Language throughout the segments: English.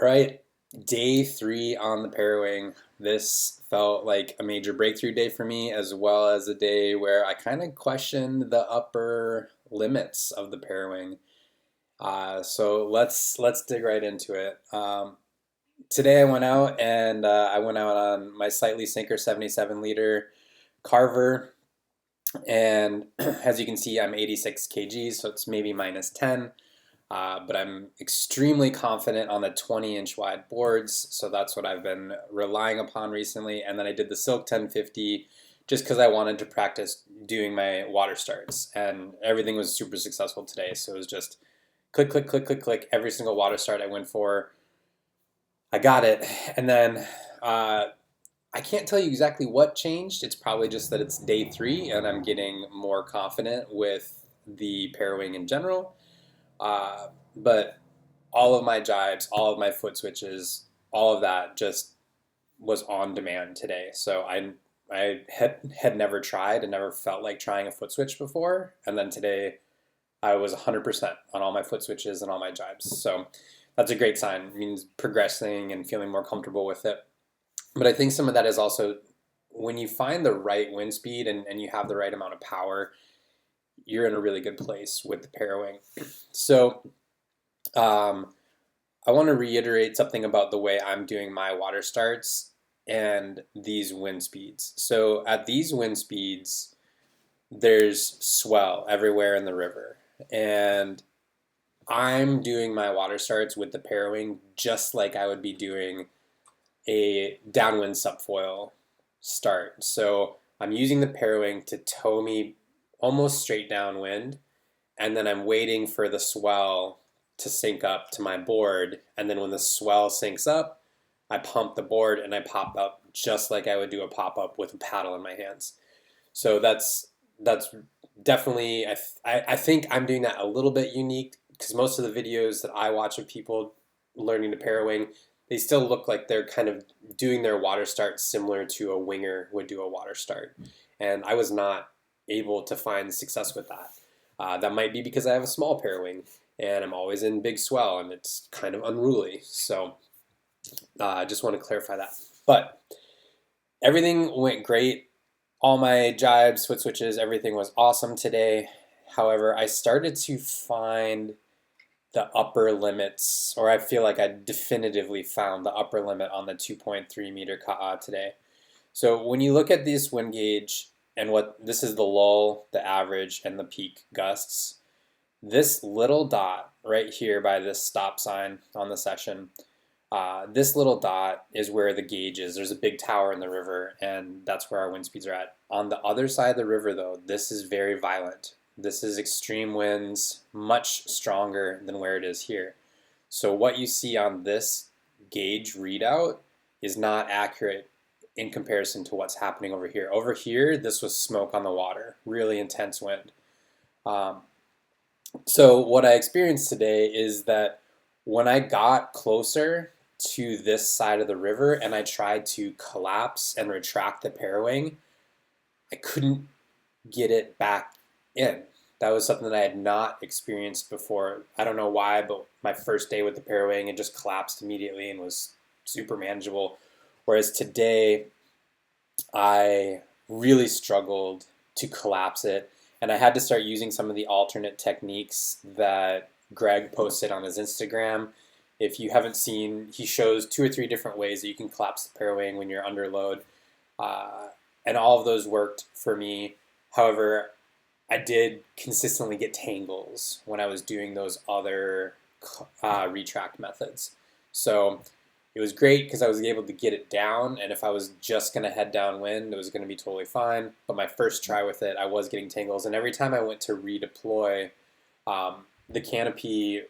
All right, day 3 on the parawing. This felt like a major breakthrough day for me, as well as a day where I kind of questioned the upper limits of the parawing. So let's dig right into it. Today I went out and I went out on my slightly sinker 77 liter carver, and as you can see, I'm 86 kgs, so it's maybe minus 10. But I'm extremely confident on the 20-inch wide boards, so that's what I've been relying upon recently. And then I did the Silk 1050 just because I wanted to practice doing my water starts, and everything was super successful today. So it was just click, click, click, click, click. Every single water start I went for, I got it. And then I can't tell you exactly what changed. It's probably just that it's day 3 and I'm getting more confident with the parawing in general. But all of my jibes, all of my foot switches, all of that just was on demand today. So I had never tried and never felt like trying a foot switch before, and then today I was 100% on all my foot switches and all my jibes. So that's a great sign. It means progressing and feeling more comfortable with it. But I think some of that is also when you find the right wind speed and you have the right amount of power, you're in a really good place with the parawing. So I want to reiterate something about the way I'm doing my water starts and these wind speeds. So at these wind speeds, there's swell everywhere in the river. And I'm doing my water starts with the parawing just like I would be doing a downwind subfoil start. So I'm using the parawing to tow me almost straight downwind, and then I'm waiting for the swell to sync up to my board, and then when the swell syncs up, I pump the board and I pop up just like I would do a pop up with a paddle in my hands. So that's definitely I think I'm doing that a little bit unique because most of the videos that I watch of people learning to parawing, they still look like they're kind of doing their water start similar to a winger would do a water start, and I was not able to find success with that. That might be because I have a small parawing and I'm always in big swell and it's kind of unruly. So I just want to clarify that. But everything went great. All my jibes, foot switches, everything was awesome today. However, I started to find the upper limits, or I feel like I definitively found the upper limit on the 2.3 meter ka'a today. So when you look at this wind gauge and what this is the lull, the average, and the peak gusts, this little dot right here by this stop sign on the session, this little dot is where the gauge is. There's a big tower in the river, and that's where our wind speeds are at. On the other side of the river, though, this is very violent. This is extreme winds, much stronger than where it is here. So what you see on this gauge readout is not accurate in comparison to what's happening over here. Over here, this was smoke on the water, really intense wind. So what I experienced today is that when I got closer to this side of the river and I tried to collapse and retract the parawing, I couldn't get it back in. That was something that I had not experienced before. I don't know why, but my first day with the parawing, it just collapsed immediately and was super manageable. Whereas today, I really struggled to collapse it, and I had to start using some of the alternate techniques that Greg posted on his Instagram. If you haven't seen, he shows 2 or 3 different ways that you can collapse the parawing when you're under load, and all of those worked for me. However, I did consistently get tangles when I was doing those other retract methods. So it was great because I was able to get it down, and if I was just going to head downwind, it was going to be totally fine. But my first try with it, I was getting tangles, and every time I went to redeploy, the canopy,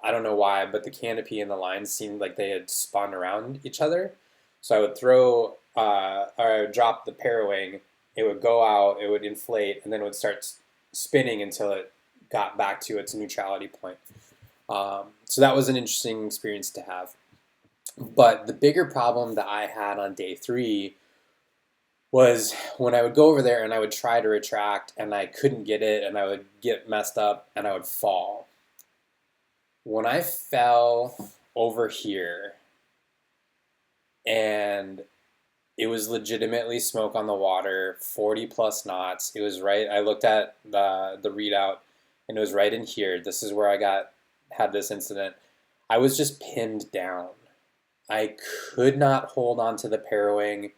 I don't know why, but the canopy and the lines seemed like they had spun around each other. So I would throw, or I would drop the parawing, it would go out, it would inflate, and then it would start spinning until it got back to its neutrality point. So that was an interesting experience to have. But the bigger problem that I had on day 3 was when I would go over there and I would try to retract and I couldn't get it and I would get messed up and I would fall. When I fell over here, and it was legitimately smoke on the water, 40 plus knots. It was right. I looked at the readout, and it was right in here. This is where had this incident. I was just pinned down. I could not hold on to the parawing.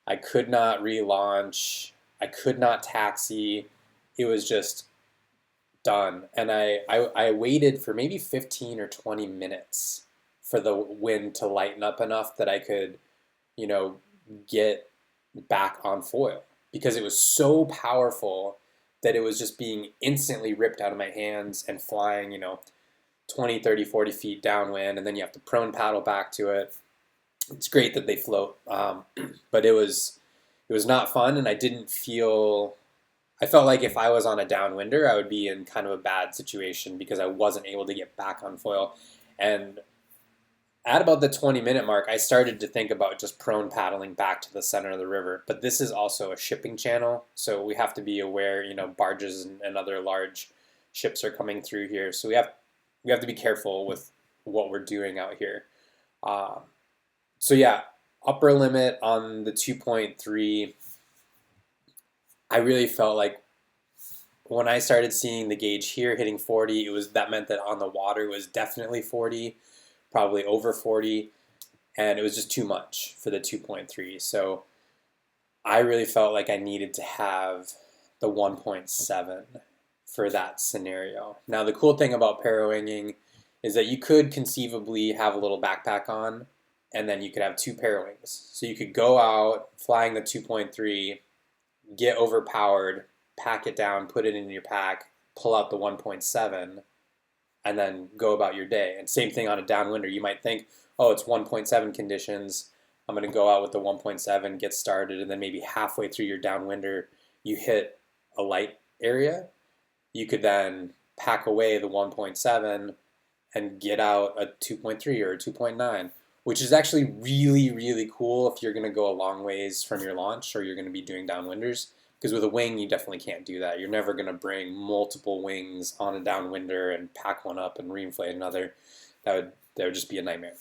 I could not relaunch. I could not taxi. It was just done. And I waited for maybe 15 or 20 minutes for the wind to lighten up enough that I could, you know, get back on foil, because it was so powerful that it was just being instantly ripped out of my hands and flying, 20, 30, 40 feet downwind, and then you have to prone paddle back to it. It's great that they float, but it was not fun, and I felt like if I was on a downwinder, I would be in kind of a bad situation because I wasn't able to get back on foil. And at about the 20-minute mark, I started to think about just prone paddling back to the center of the river. But this is also a shipping channel, so we have to be aware, barges and other large ships are coming through here. So we have to be careful with what we're doing out here. So yeah, upper limit on the 2.3. I really felt like when I started seeing the gauge here hitting 40, that meant that on the water it was definitely 40, probably over 40, and it was just too much for the 2.3. So I really felt like I needed to have the 1.7 for that scenario. Now, the cool thing about parawinging is that you could conceivably have a little backpack on, and then you could have two parawings. So you could go out flying the 2.3, get overpowered, pack it down, put it in your pack, pull out the 1.7, and then go about your day. And same thing on a downwinder. You might think, oh, it's 1.7 conditions. I'm going to go out with the 1.7, get started, and then maybe halfway through your downwinder, you hit a light area. You could then pack away the 1.7 and get out a 2.3 or a 2.9, which is actually really, really cool if you're going to go a long ways from your launch or you're going to be doing downwinders. Because with a wing, you definitely can't do that. You're never going to bring multiple wings on a downwinder and pack one up and reinflate another. That would just be a nightmare.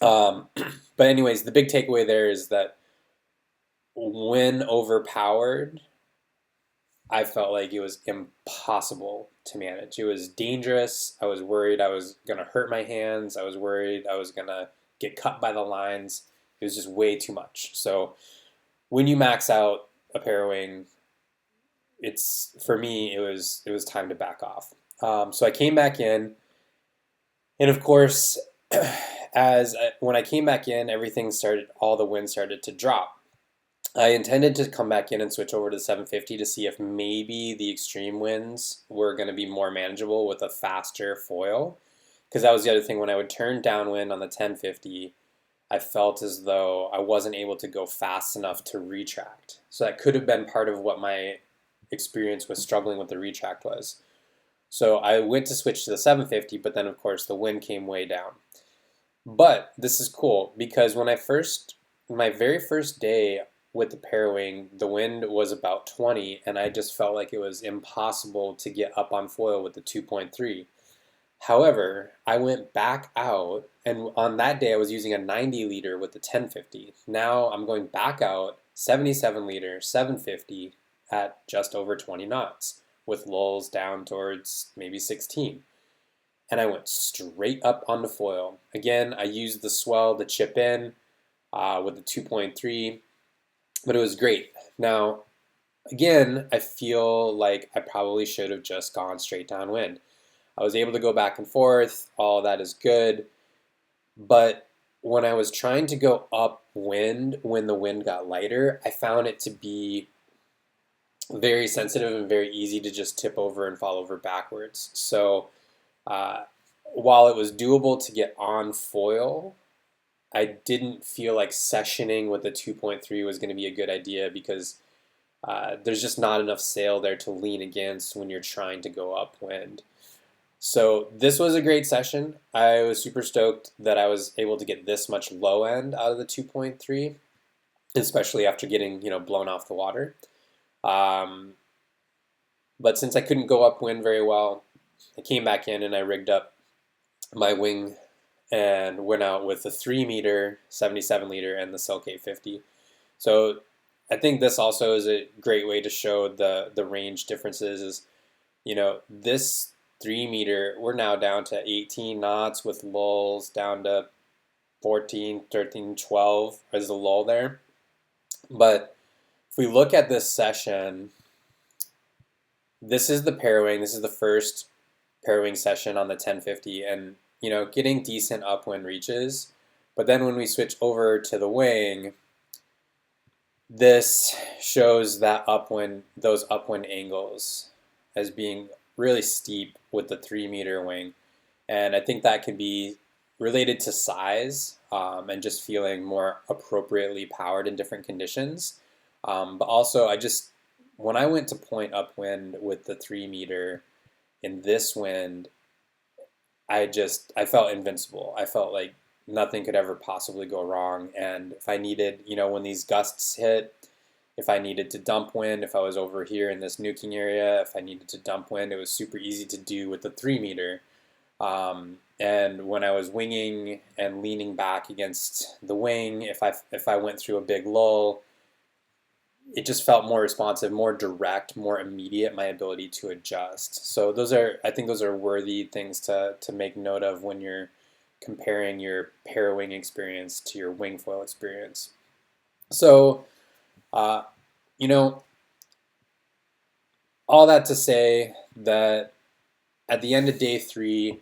But anyways, the big takeaway there is that when overpowered, I felt like it was impossible to manage. It was dangerous. I was worried I was going to hurt my hands. I was worried I was going to get cut by the lines. It was just way too much. So when you max out a parawing, for me it was time to back off. So I came back in, and of course, when I came back in, all the wind started to drop. I intended to come back in and switch over to the 750 to see if maybe the extreme winds were going to be more manageable with a faster foil, because that was the other thing. When I would turn downwind on the 1050, I felt as though I wasn't able to go fast enough to retract. So that could have been part of what my experience with struggling with the retract was. So I went to switch to the 750, but then of course the wind came way down. But this is cool because my very first day with the parawing, the wind was about 20, and I just felt like it was impossible to get up on foil with the 2.3. However, I went back out, and on that day I was using a 90 liter with the 1050. Now I'm going back out 77 liter 750 at just over 20 knots with lulls down towards maybe 16. And I went straight up onto foil. Again, I used the swell to chip in with the 2.3, but it was great. Now, again, I feel like I probably should have just gone straight downwind. I was able to go back and forth, all that is good, but when I was trying to go upwind when the wind got lighter, I found it to be very sensitive and very easy to just tip over and fall over backwards. So while it was doable to get on foil, I didn't feel like sessioning with the 2.3 was going to be a good idea because there's just not enough sail there to lean against when you're trying to go upwind. So this was a great session. I was super stoked that I was able to get this much low end out of the 2.3, especially after getting blown off the water. But since I couldn't go upwind very well, I came back in and I rigged up my wing and went out with the 3 meter, 77 liter, and the Silk 850. So I think this also is a great way to show the range differences. Is this 3 meter, we're now down to 18 knots with lulls down to 14, 13, 12 as the lull there. But if we look at this session, this is the parawing. This is the first parawing session on the 1050, and getting decent upwind reaches. But then when we switch over to the wing, this shows that those upwind angles as being really steep with the 3 meter wing. And I think that can be related to size, and just feeling more appropriately powered in different conditions. But also, when I went to point upwind with the 3 meter in this wind, I felt invincible. I felt like nothing could ever possibly go wrong. And if I needed, when these gusts hit, if I needed to dump wind, if I was over here in this nuking area, if I needed to dump wind, it was super easy to do with the 3 meter. And when I was winging and leaning back against the wing, if I went through a big lull, it just felt more responsive, more direct, more immediate, my ability to adjust. So I think those are worthy things to make note of when you're comparing your parawing experience to your wing foil experience. So, all that to say that at the end of day 3,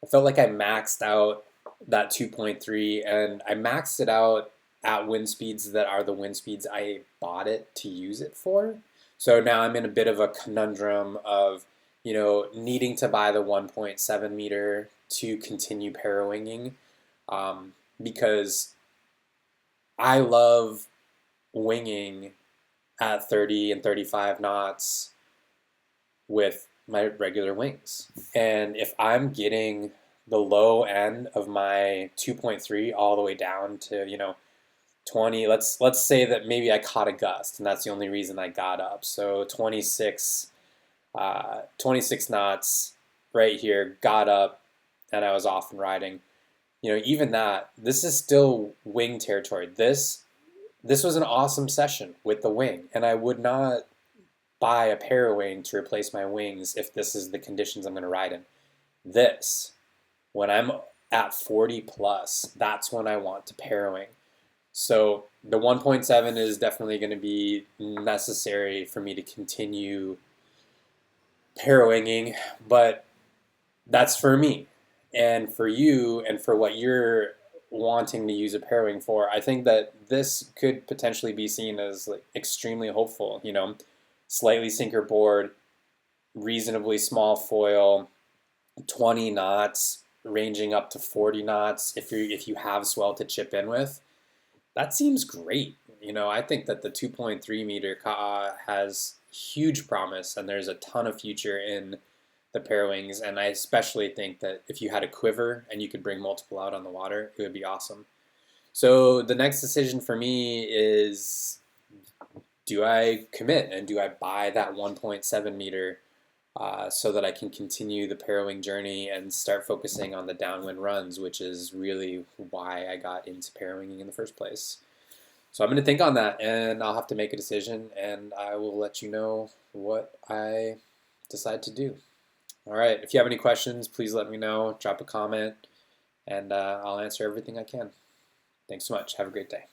I felt like I maxed out that 2.3, and I maxed it out at wind speeds that are the wind speeds I bought it to use it for. So now I'm in a bit of a conundrum of, needing to buy the 1.7 meter to continue parawinging, because I love winging at 30 and 35 knots with my regular wings. And if I'm getting the low end of my 2.3 all the way down to, 20, let's say that maybe I caught a gust and that's the only reason I got up. So 26 knots right here, got up, and I was off and riding. Even that, this is still wing territory. This was an awesome session with the wing, and I would not buy a parawing to replace my wings if this is the conditions I'm going to ride in. When I'm at 40 plus, that's when I want to parawing. So the 1.7 is definitely going to be necessary for me to continue parawinging, but that's for me. And for you, and for what you're wanting to use a parawing for, I think that this could potentially be seen as like extremely hopeful. Slightly sinker board, reasonably small foil, 20 knots, ranging up to 40 knots if you have swell to chip in with. That seems great. I think that the 2.3 meter Ka'a has huge promise, and there's a ton of future in the parawings, and I especially think that if you had a quiver and you could bring multiple out on the water, it would be awesome. So the next decision for me is, do I commit and do I buy that 1.7 meter so that I can continue the parawing journey and start focusing on the downwind runs, which is really why I got into parawinging in the first place. So I'm going to think on that, and I'll have to make a decision, and I will let you know what I decide to do. All right, if you have any questions, please let me know. Drop a comment, and I'll answer everything I can. Thanks so much. Have a great day.